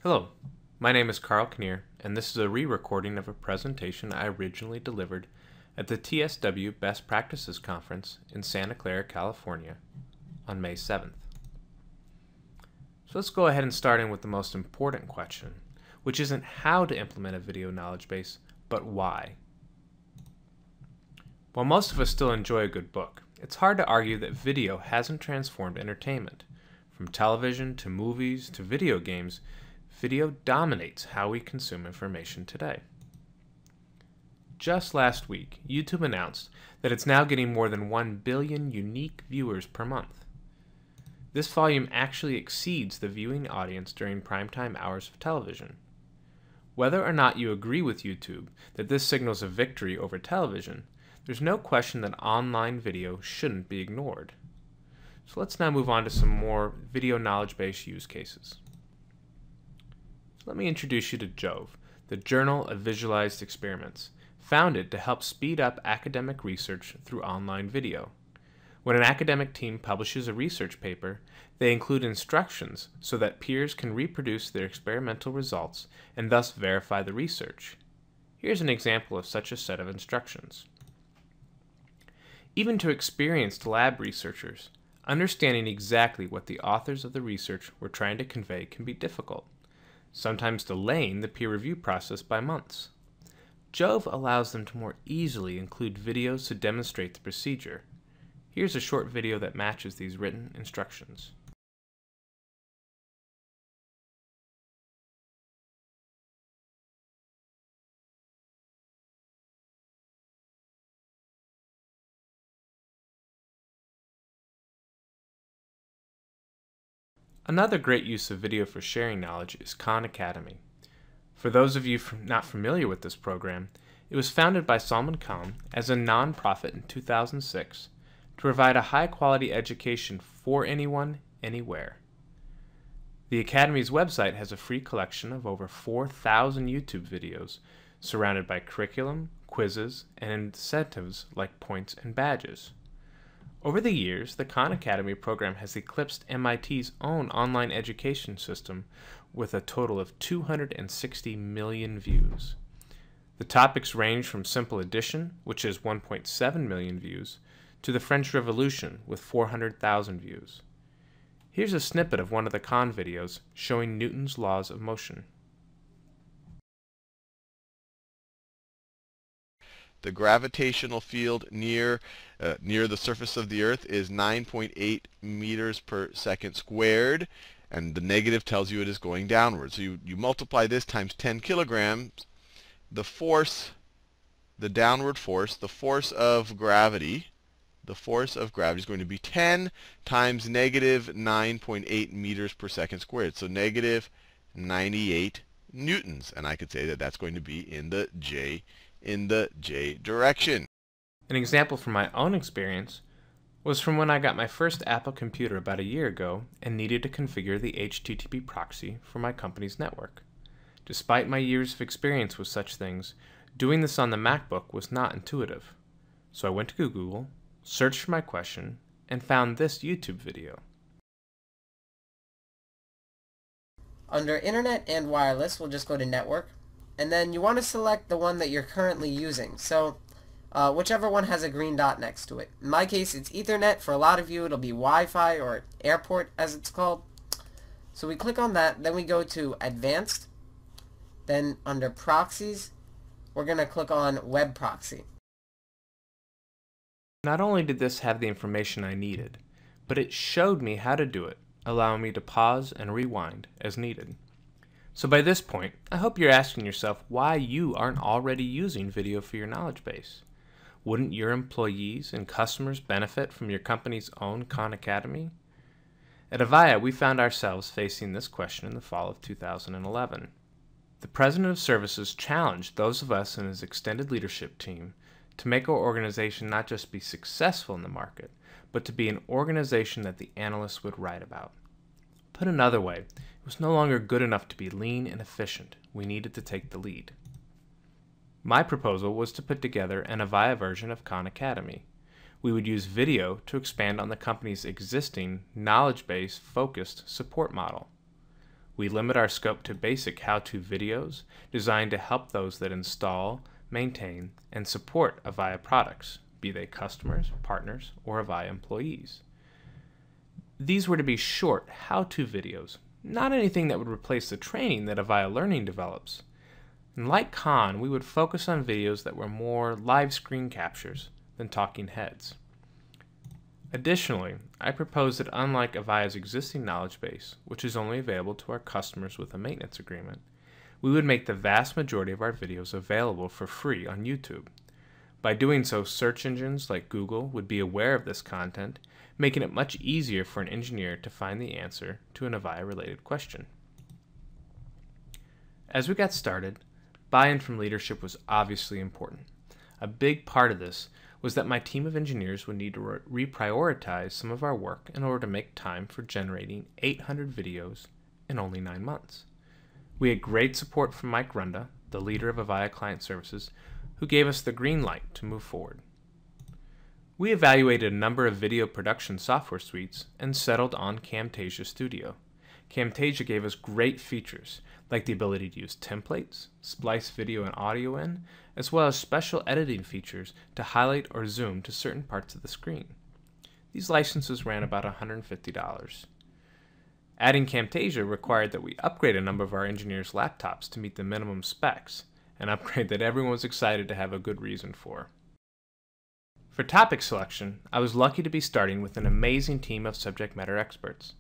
Hello, my name is Knerr, and this is a re-recording of a presentation I originally delivered at the TSW Best Practices Conference in Santa Clara, California on May 7th. So let's go ahead and start in with the most important question, which isn't how to implement a video knowledge base, but why. While most of us still enjoy a good book, it's hard to argue that video hasn't transformed entertainment. From television to movies to video games, video dominates how we consume information today. Just last week, YouTube announced that it's now getting more than 1 billion unique viewers per month. This volume actually exceeds the viewing audience during primetime hours of television. Whether or not you agree with YouTube that this signals a victory over television, there's no question that online video shouldn't be ignored. So let's now move on to some more video knowledge-based use cases. Let me introduce you to Jove, the Journal of Visualized Experiments, founded to help speed up academic research through online video. When an academic team publishes a research paper, they include instructions so that peers can reproduce their experimental results and thus verify the research. Here's an example of such a set of instructions. Even to experienced lab researchers, understanding exactly what the authors of the research were trying to convey can be difficult, sometimes delaying the peer review process by months. Jove allows them to more easily include videos to demonstrate the procedure. Here's a short video that matches these written instructions. Another great use of video for sharing knowledge is Khan Academy. For those of you not familiar with this program, it was founded by Salman Khan as a non-profit in 2006 to provide a high-quality education for anyone, anywhere. The Academy's website has a free collection of over 4,000 YouTube videos surrounded by curriculum, quizzes, and incentives like points and badges. Over the years, the Khan Academy program has eclipsed MIT's own online education system with a total of 260 million views. The topics range from simple addition, which has 1.7 million views, to the French Revolution with 400,000 views. Here's a snippet of one of the Khan videos showing Newton's laws of motion. The gravitational field near the surface of the Earth is 9.8 meters per second squared, and the negative tells you it is going downward. So you multiply this times 10 kilograms. The force, the downward force, the force of gravity is going to be 10 times negative 9.8 meters per second squared. So negative 98 newtons. And I could say that that's going to be in the J direction. An example from my own experience was from when I got my first Apple computer about a year ago and needed to configure the HTTP proxy for my company's network. Despite my years of experience with such things, doing this on the MacBook was not intuitive. So I went to Google, searched for my question, and found this YouTube video. Under Internet and Wireless, we'll just go to Network. And then you want to select the one that you're currently using. So whichever one has a green dot next to it. In my case, it's Ethernet. For a lot of you, it'll be Wi-Fi or Airport as it's called. So we click on that. Then we go to Advanced. Then under Proxies, we're going to click on Web Proxy. Not only did this have the information I needed, but it showed me how to do it, allowing me to pause and rewind as needed. So by this point, I hope you're asking yourself why you aren't already using video for your knowledge base. Wouldn't your employees and customers benefit from your company's own Khan Academy? At Avaya, we found ourselves facing this question in the fall of 2011. The President of Services challenged those of us in his extended leadership team to make our organization not just be successful in the market, but to be an organization that the analysts would write about. Put another way, it was no longer good enough to be lean and efficient. We needed to take the lead. My proposal was to put together an Avaya version of Khan Academy. We would use video to expand on the company's existing knowledge base focused support model. We limit our scope to basic how-to videos designed to help those that install, maintain, and support Avaya products, be they customers, partners, or Avaya employees. These were to be short how-to videos, not anything that would replace the training that Avaya Learning develops. And like Khan, we would focus on videos that were more live screen captures than talking heads. Additionally, I propose that unlike Avaya's existing knowledge base, which is only available to our customers with a maintenance agreement, we would make the vast majority of our videos available for free on YouTube. By doing so, search engines like Google would be aware of this content, making it much easier for an engineer to find the answer to an Avaya-related question. As we got started, buy-in from leadership was obviously important. A big part of this was that my team of engineers would need to reprioritize some of our work in order to make time for generating 800 videos in only 9 months. We had great support from Mike Runda, the leader of Avaya Client Services, who gave us the green light to move forward. We evaluated a number of video production software suites and settled on Camtasia Studio. Camtasia gave us great features, like the ability to use templates, splice video and audio in, as well as special editing features to highlight or zoom to certain parts of the screen. These licenses ran about $150. Adding Camtasia required that we upgrade a number of our engineers' laptops to meet the minimum specs, an upgrade that everyone was excited to have a good reason for. For topic selection, I was lucky to be starting with an amazing team of subject matter experts.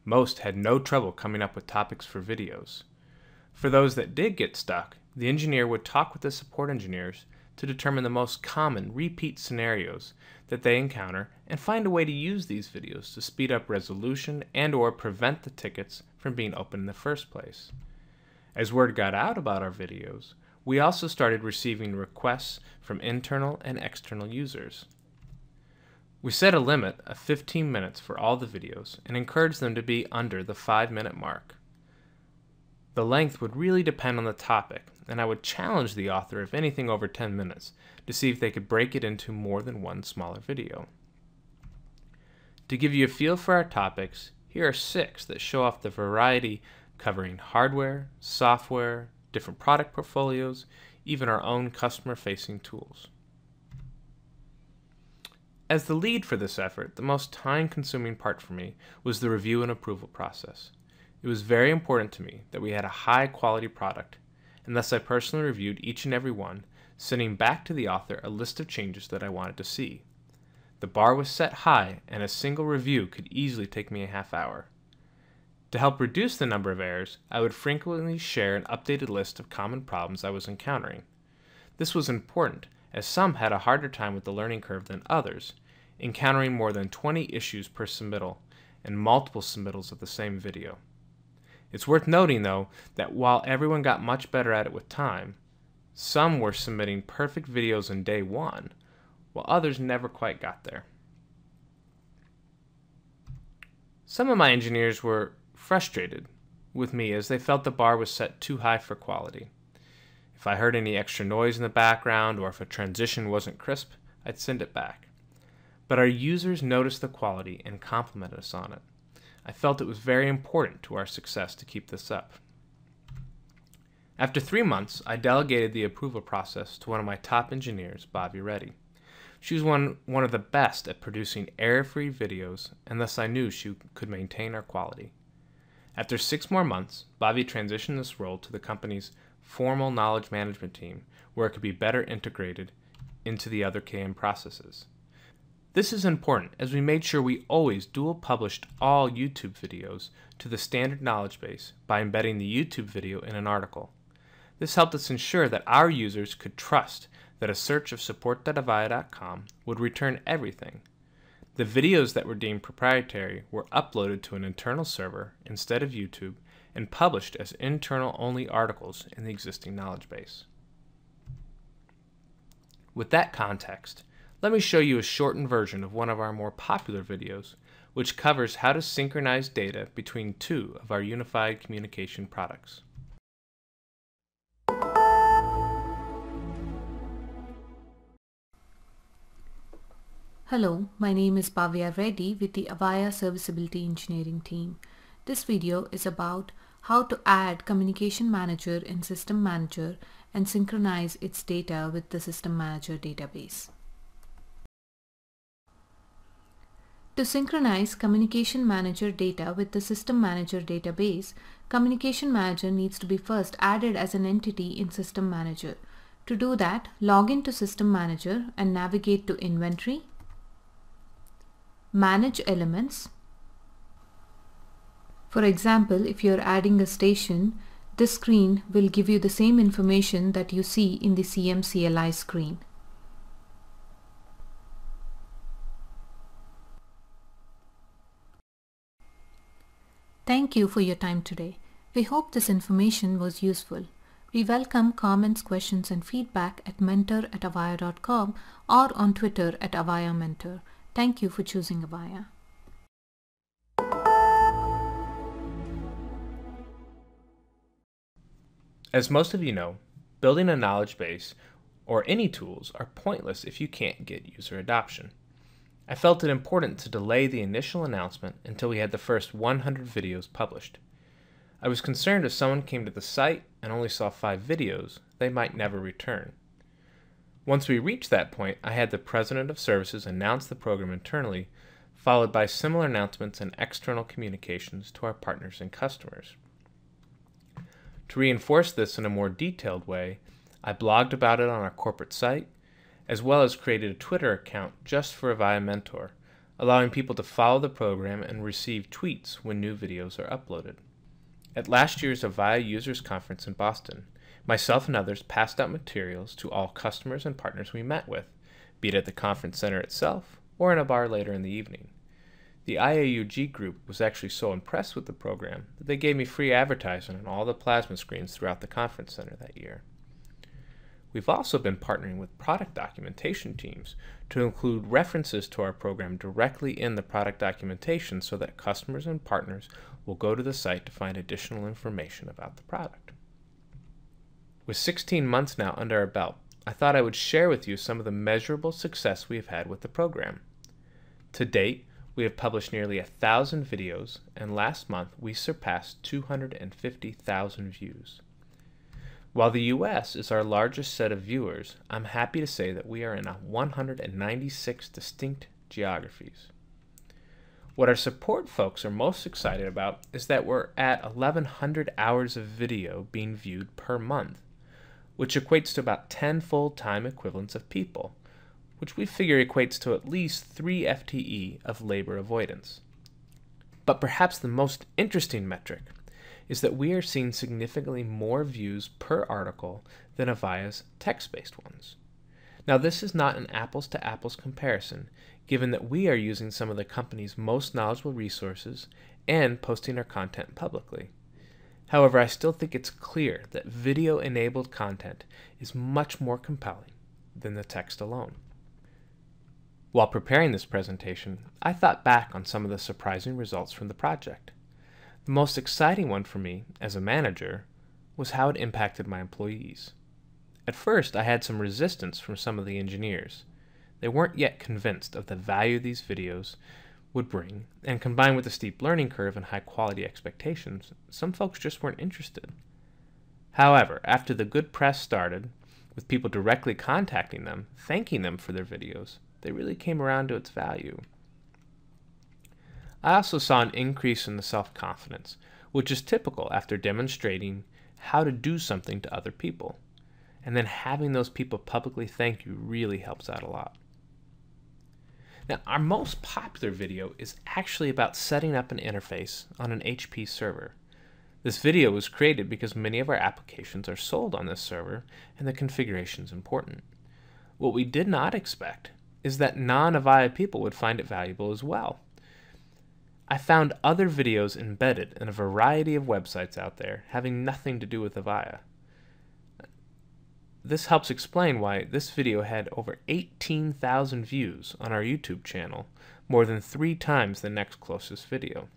Most had no trouble coming up with topics for videos. For those that did get stuck, the engineer would talk with the support engineers to determine the most common repeat scenarios that they encounter and find a way to use these videos to speed up resolution and/or prevent the tickets from being opened in the first place. As word got out about our videos, we also started receiving requests from internal and external users. We set a limit of 15 minutes for all the videos and encouraged them to be under the 5-minute mark. The length would really depend on the topic, and I would challenge the author if anything over 10 minutes to see if they could break it into more than one smaller video. To give you a feel for our topics, here are 6 that show off the variety covering hardware, software, different product portfolios, even our own customer-facing tools. As the lead for this effort, the most time-consuming part for me was the review and approval process. It was very important to me that we had a high-quality product, and thus I personally reviewed each and every one, sending back to the author a list of changes that I wanted to see. The bar was set high, and a single review could easily take me a half hour. To help reduce the number of errors, I would frequently share an updated list of common problems I was encountering. This was important, as some had a harder time with the learning curve than others, encountering more than 20 issues per submittal and multiple submittals of the same video. It's worth noting, though, that while everyone got much better at it with time, some were submitting perfect videos in day 1, while others never quite got there. Some of my engineers were frustrated with me as they felt the bar was set too high for quality. If I heard any extra noise in the background or if a transition wasn't crisp, I'd send it back. But our users noticed the quality and complimented us on it. I felt it was very important to our success to keep this up. After 3 months, I delegated the approval process to one of my top engineers, Bobby Reddy. She was one of the best at producing error-free videos, and thus I knew she could maintain our quality. After 6 more months, Bobby transitioned this role to the company's formal knowledge management team, where it could be better integrated into the other KM processes. This is important as we made sure we always dual published all YouTube videos to the standard knowledge base by embedding the YouTube video in an article. This helped us ensure that our users could trust that a search of support.avaya.com would return everything. The videos that were deemed proprietary were uploaded to an internal server instead of YouTube and published as internal-only articles in the existing knowledge base. With that context, let me show you a shortened version of one of our more popular videos, which covers how to synchronize data between 2 of our unified communication products. Hello, my name is Bhavya Reddy with the Avaya Serviceability Engineering team. This video is about how to add Communication Manager in System Manager and synchronize its data with the System Manager database. To synchronize Communication Manager data with the System Manager database, Communication Manager needs to be first added as an entity in System Manager. To do that, log into System Manager and navigate to Inventory, Manage Elements. For example, if you're adding a station, this screen will give you the same information that you see in the CM/CLI screen. Thank you for your time today. We hope this information was useful. We welcome comments, questions, and feedback at mentor@avaya.com or on Twitter @AvayaMentor. Thank you for choosing Avaya. As most of you know, building a knowledge base or any tools are pointless if you can't get user adoption. I felt it important to delay the initial announcement until we had the first 100 videos published. I was concerned if someone came to the site and only saw 5 videos, they might never return. Once we reached that point, I had the President of Services announce the program internally, followed by similar announcements and external communications to our partners and customers. To reinforce this in a more detailed way, I blogged about it on our corporate site, as well as created a Twitter account just for Avaya Mentor, allowing people to follow the program and receive tweets when new videos are uploaded. At last year's Avaya Users Conference in Boston, myself and others passed out materials to all customers and partners we met with, be it at the conference center itself or in a bar later in the evening. The IAUG group was actually so impressed with the program that they gave me free advertising on all the plasma screens throughout the conference center that year. We've also been partnering with product documentation teams to include references to our program directly in the product documentation so that customers and partners will go to the site to find additional information about the product. With 16 months now under our belt, I thought I would share with you some of the measurable success we have had with the program. To date, we have published nearly 1,000 videos, and last month we surpassed 250,000 views. While the US is our largest set of viewers, I'm happy to say that we are in 196 distinct geographies. What our support folks are most excited about is that we're at 1,100 hours of video being viewed per month, which equates to about 10 full-time equivalents of people, which we figure equates to at least 3 FTE of labor avoidance. But perhaps the most interesting metric is that we are seeing significantly more views per article than Avaya's text-based ones. Now, this is not an apples-to-apples comparison, given that we are using some of the company's most knowledgeable resources and posting our content publicly. However, I still think it's clear that video-enabled content is much more compelling than the text alone. While preparing this presentation, I thought back on some of the surprising results from the project. The most exciting one for me, as a manager, was how it impacted my employees. At first, I had some resistance from some of the engineers. They weren't yet convinced of the value these videos would bring, and combined with the steep learning curve and high-quality expectations, some folks just weren't interested. However, after the good press started, with people directly contacting them, thanking them for their videos, they really came around to its value. I also saw an increase in the self-confidence, which is typical after demonstrating how to do something to other people. And then having those people publicly thank you really helps out a lot. Now, our most popular video is actually about setting up an interface on an HP server. This video was created because many of our applications are sold on this server and the configuration is important. What we did not expect is that non-Avaya people would find it valuable as well. I found other videos embedded in a variety of websites out there having nothing to do with Avaya. This helps explain why this video had over 18,000 views on our YouTube channel, more than 3 times the next closest video.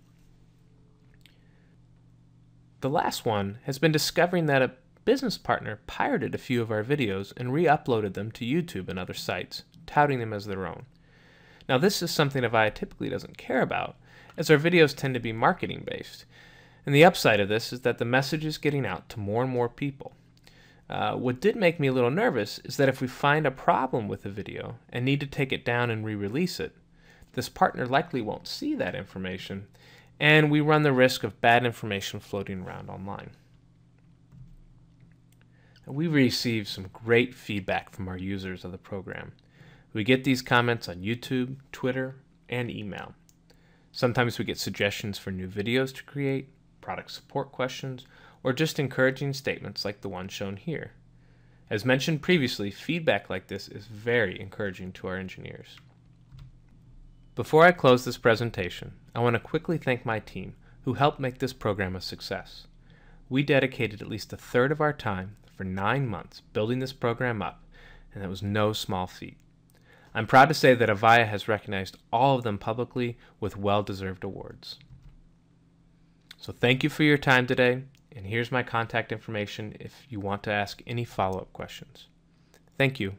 The last one has been discovering that a business partner pirated a few of our videos and re-uploaded them to YouTube and other sites, touting them as their own. Now, this is something Avaya typically doesn't care about, as our videos tend to be marketing based, And the upside of this is that the message is getting out to more and more people. What did make me a little nervous is that if we find a problem with the video and need to take it down and re-release it, this partner likely won't see that information, and we run the risk of bad information floating around online. We receive some great feedback from our users of the program. We get these comments on YouTube, Twitter, and email. Sometimes we get suggestions for new videos to create, product support questions, or just encouraging statements like the one shown here. As mentioned previously, feedback like this is very encouraging to our engineers. Before I close this presentation, I want to quickly thank my team who helped make this program a success. We dedicated at least a third of our time for 9 months building this program up, and it was no small feat. I'm proud to say that Avaya has recognized all of them publicly with well-deserved awards. So thank you for your time today, and here's my contact information if you want to ask any follow-up questions. Thank you.